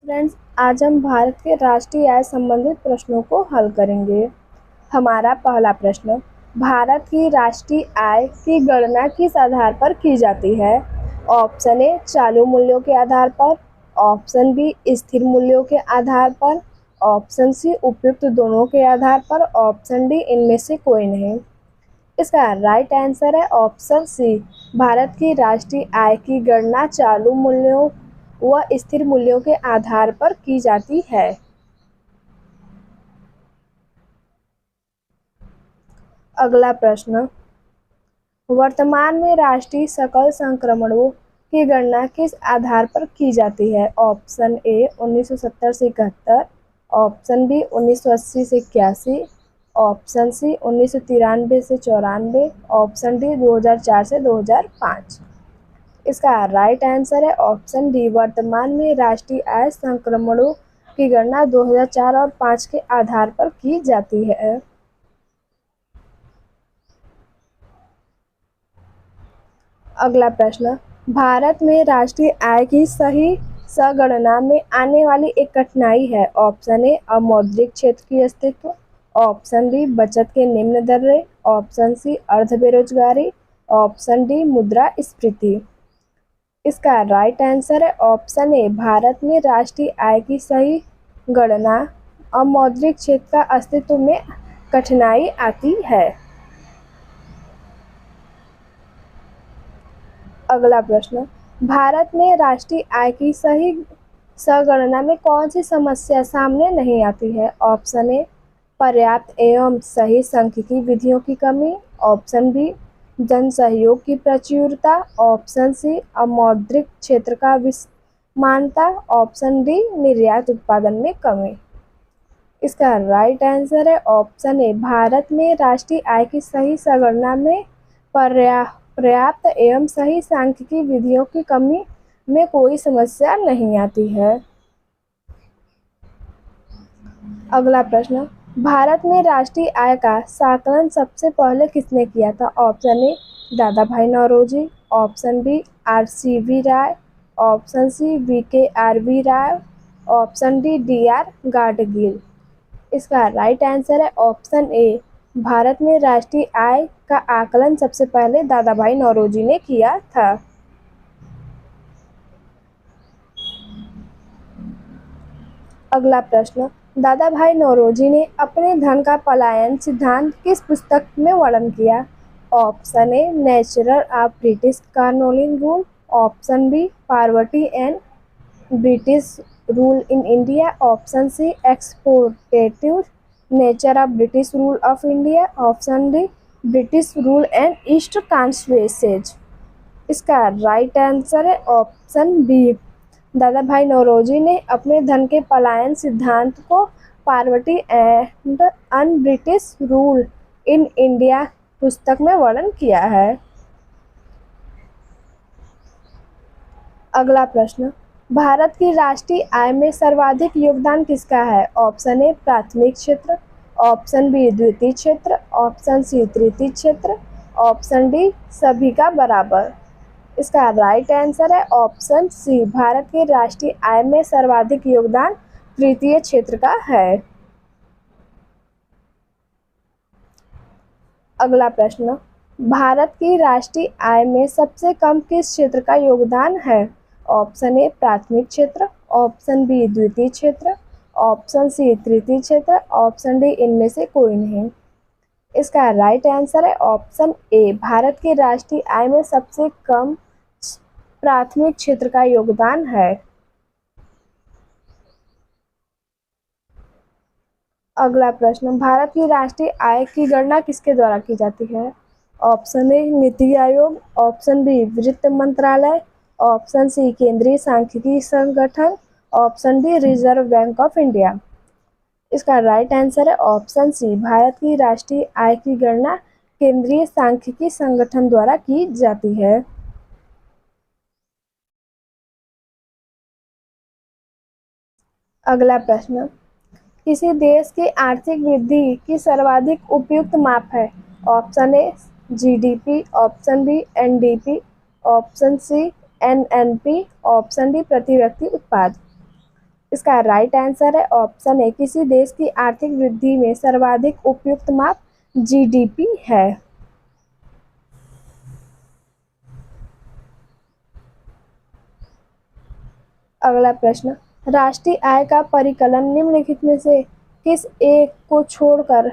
Friends, आज हम भारत के राष्ट्रीय आय संबंधित प्रश्नों को हल करेंगे। हमारा पहला प्रश्न, भारत की राष्ट्रीय आय की गणना किस आधार पर की जाती है? ऑप्शन ए चालू मूल्यों के आधार पर, ऑप्शन बी स्थिर मूल्यों के आधार पर, ऑप्शन सी उपयुक्त दोनों के आधार पर, ऑप्शन डी इनमें से कोई नहीं। इसका राइट आंसर है ऑप्शन सी। भारत की राष्ट्रीय आय की गणना चालू मूल्यों व स्थिर मूल्यों के आधार पर की जाती है। अगला प्रश्न, वर्तमान में राष्ट्रीय सकल संक्रमणों की गणना किस आधार पर की जाती है? ऑप्शन ए 1970 से 71, ऑप्शन बी 1980 से 81, ऑप्शन सी 1993 से 94, ऑप्शन डी 2004 से 2005। इसका राइट आंसर है ऑप्शन डी। वर्तमान में राष्ट्रीय आय संक्रमणों की गणना 2004 और 5 के आधार पर की जाती है। अगला प्रश्न, भारत में राष्ट्रीय आय की सही संगणना में आने वाली एक कठिनाई है। ऑप्शन ए अमौद्रिक क्षेत्र की अस्तित्व, ऑप्शन बी बचत के निम्न दरें, ऑप्शन सी अर्ध बेरोजगारी, ऑप्शन डी मुद्रास्फीति। इसका राइट आंसर है ऑप्शन ए। भारत में राष्ट्रीय आय की सही गणना अमौद्रिक क्षेत्र का अस्तित्व में कठिनाई आती है। अगला प्रश्न, भारत में राष्ट्रीय आय की सही संगणना में कौन सी समस्या सामने नहीं आती है? ऑप्शन ए पर्याप्त एवं सही सांख्यिकी विधियों की कमी, ऑप्शन बी जन सहयोग की प्रचुरता, ऑप्शन सी अमौद्रिक क्षेत्र का विसमानता, ऑप्शन डी निर्यात उत्पादन में कमी। इसका राइट आंसर है ऑप्शन ए। भारत में राष्ट्रीय आय की सही संगणना में पर्याप्त एवं सही सांख्यिकी विधियों की कमी में कोई समस्या नहीं आती है। अगला प्रश्न, भारत में राष्ट्रीय आय का आकलन सबसे पहले किसने किया था? ऑप्शन ए दादा भाई नौरोजी, ऑप्शन बी RCV राय, ऑप्शन सी VKRB राय, ऑप्शन डी DR गाडगिल। इसका राइट आंसर है ऑप्शन ए। भारत में राष्ट्रीय आय का आकलन सबसे पहले दादा भाई नौरोजी ने किया था। अगला प्रश्न, दादा भाई नौरोजी ने अपने धन का पलायन सिद्धांत किस पुस्तक में वर्णन किया? Option A nature of British colonial rule, option B poverty and British rule in India, option C exploitative nature of British rule of India, option D British rule and east constituencies. इसका right answer है option B. Dadabhai Naoroji ने अपने धन के पलायन सिद्धांत को poverty and un British rule in India पुस्तक में वर्णन किया है। अगला प्रश्न, भारत की राष्ट्रीय आय में सर्वाधिक योगदान किसका है? ऑप्शन ए प्राथमिक क्षेत्र, ऑप्शन बी द्वितीय क्षेत्र, ऑप्शन सी तृतीय क्षेत्र, ऑप्शन डी सभी का बराबर। इसका राइट आंसर है ऑप्शन सी। भारत की राष्ट्रीय आय में सर्वाधिक योगदान तृतीय क्षेत्र का है। अगला प्रश्न, भारत की राष्ट्रीय आय में सबसे कम किस क्षेत्र का योगदान है? ऑप्शन ए प्राथमिक क्षेत्र, ऑप्शन बी द्वितीय क्षेत्र, ऑप्शन सी तृतीय क्षेत्र, ऑप्शन डी इनमें से कोई नहीं। इसका राइट आंसर है ऑप्शन ए। भारत की राष्ट्रीय आय में सबसे कम प्राथमिक क्षेत्र का योगदान है। अगला प्रश्न, भारत की राष्ट्रीय आय की गणना किसके द्वारा की जाती है? ऑप्शन ए नीति आयोग, ऑप्शन बी वित्त मंत्रालय, ऑप्शन सी केंद्रीय सांख्यिकी संगठन, option D reserve bank of India. इसका राइट आंसर है ऑप्शन सी। भारत की राष्ट्रीय आय की गणना केंद्रीय सांख्यिकी संगठन द्वारा की जाती है। अगला प्रश्न, किसी देश की आर्थिक वृद्धि की सर्वाधिक उपयुक्त माप है? Option A GDP, option B NDP, option C NNP, option D प्रति व्यक्ति उत्पाद। इसका राइट आंसर है ऑप्शन ए, किसी देश की आर्थिक वृद्धि में सर्वाधिक उपयुक्त माप जीडीपी है। अगला प्रश्न, राष्ट्रीय आय का परिकलन निम्नलिखित में से किस एक को छोड़कर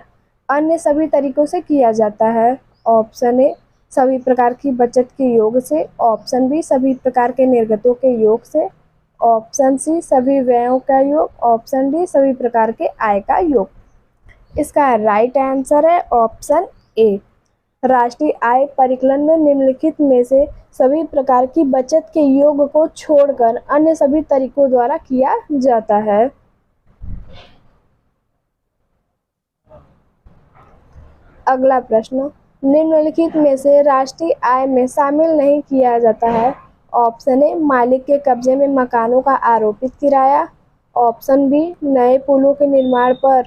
अन्य सभी तरीकों से किया जाता है? ऑप्शन ए, सभी प्रकार की बचत के योग से, ऑप्शन बी, सभी प्रकार के निर्गतों के योग से, ऑप्शन सी, सभी व्ययों का योग, ऑप्शन डी, सभी प्रकार के आय का योग। इसका राइट आंसर है ऑप्शन ए, राष्ट्रीय आय परिकलन में निम्नलिखित में से सभी प्रकार की बचत के योग को छोड़कर अन्य सभी तरीकों द्वारा किया जाता है। अगला प्रश्न, निम्नलिखित में से राष्ट्रीय आय में शामिल नहीं किया जाता है? ऑप्शन ए, मालिक के कब्जे में मकानों का आरोपित किराया, ऑप्शन बी, नए पुलों के निर्माण पर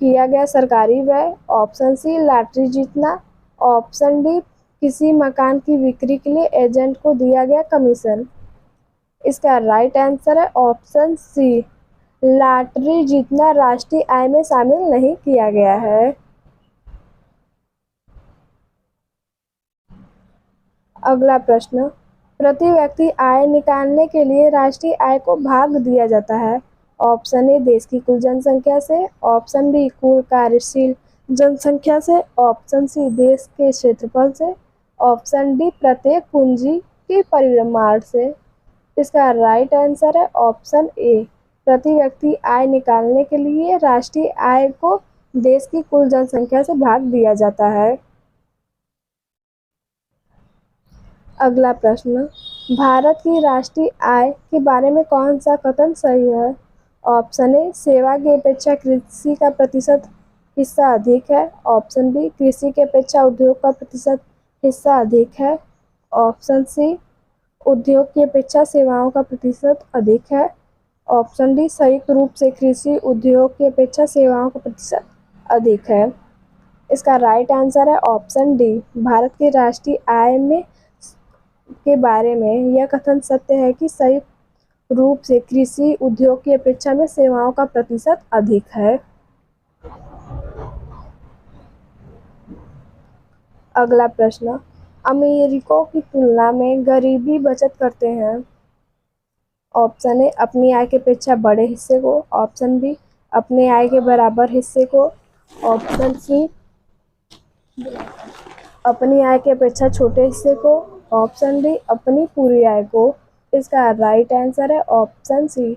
किया गया सरकारी व्यय, ऑप्शन सी, लॉटरी जीतना, ऑप्शन डी, किसी मकान की बिक्री के लिए एजेंट को दिया गया कमीशन। इसका राइट आंसर है ऑप्शन सी, लॉटरी जीतना राष्ट्रीय आय में शामिल नहीं किया गया है। अगला प्रश्न, प्रति व्यक्ति आय निकालने के लिए राष्ट्रीय आय को भाग दिया जाता है? ऑप्शन ए, देश की कुल जनसंख्या से, ऑप्शन बी, कुल कार्यशील जनसंख्या से, ऑप्शन सी, देश के क्षेत्रफल से, ऑप्शन डी, प्रत्येक पूंजी के परिमाण से। इसका राइट आंसर है ऑप्शन ए, प्रति व्यक्ति आय निकालने के लिए राष्ट्रीय आय को देश की कुल जनसंख्या से भाग दिया जाता है। अगला प्रश्न, भारत की राष्ट्रीय आय के बारे में कौन सा कथन सही है? ऑप्शन ए, सेवा की अपेक्षा कृषि का प्रतिशत हिस्सा अधिक है, ऑप्शन बी, कृषि की अपेक्षा उद्योग का प्रतिशत हिस्सा अधिक है, ऑप्शन सी, उद्योग की अपेक्षा सेवाओं का प्रतिशत अधिक है, ऑप्शन डी, संयुक्त रूप से कृषि उद्योग की अपेक्षा सेवाओं का प्रतिशत अधिक है। इसका राइट आंसर है ऑप्शन डी, भारत की राष्ट्रीय आय में के बारे में यह कथन सत्य है कि संयुक्त रूप से कृषि उद्योग की अपेक्षा में सेवाओं का प्रतिशत अधिक है। अगला प्रश्न, अमीरों की तुलना में गरीबी बचत करते हैं? ऑप्शन ए, अपनी आय की अपेक्षा बड़े हिस्से को, ऑप्शन बी, अपने आय के बराबर हिस्से को, ऑप्शन सी, अपनी आय की अपेक्षा छोटे हिस्से को, ऑप्शन डी, अपनी पूरी आय को। इसका राइट आंसर है ऑप्शन सी,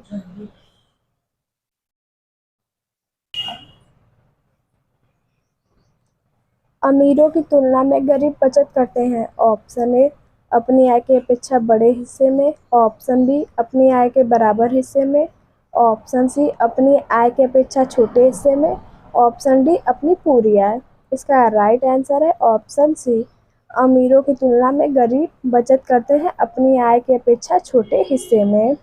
अमीरों की तुलना में गरीब बचत करते हैं। ऑप्शन ए, अपनी आय की अपेक्षा बड़े हिस्से में, ऑप्शन बी, अपनी आय के बराबर हिस्से में, ऑप्शन सी, अपनी आय की अपेक्षा छोटे हिस्से में, ऑप्शन डी, अपनी पूरी आय। इसका राइट आंसर है ऑप्शन सी, अमीरों की तुलना में गरीब बचत करते हैं अपनी आय की अपेक्षा छोटे हिस्से में।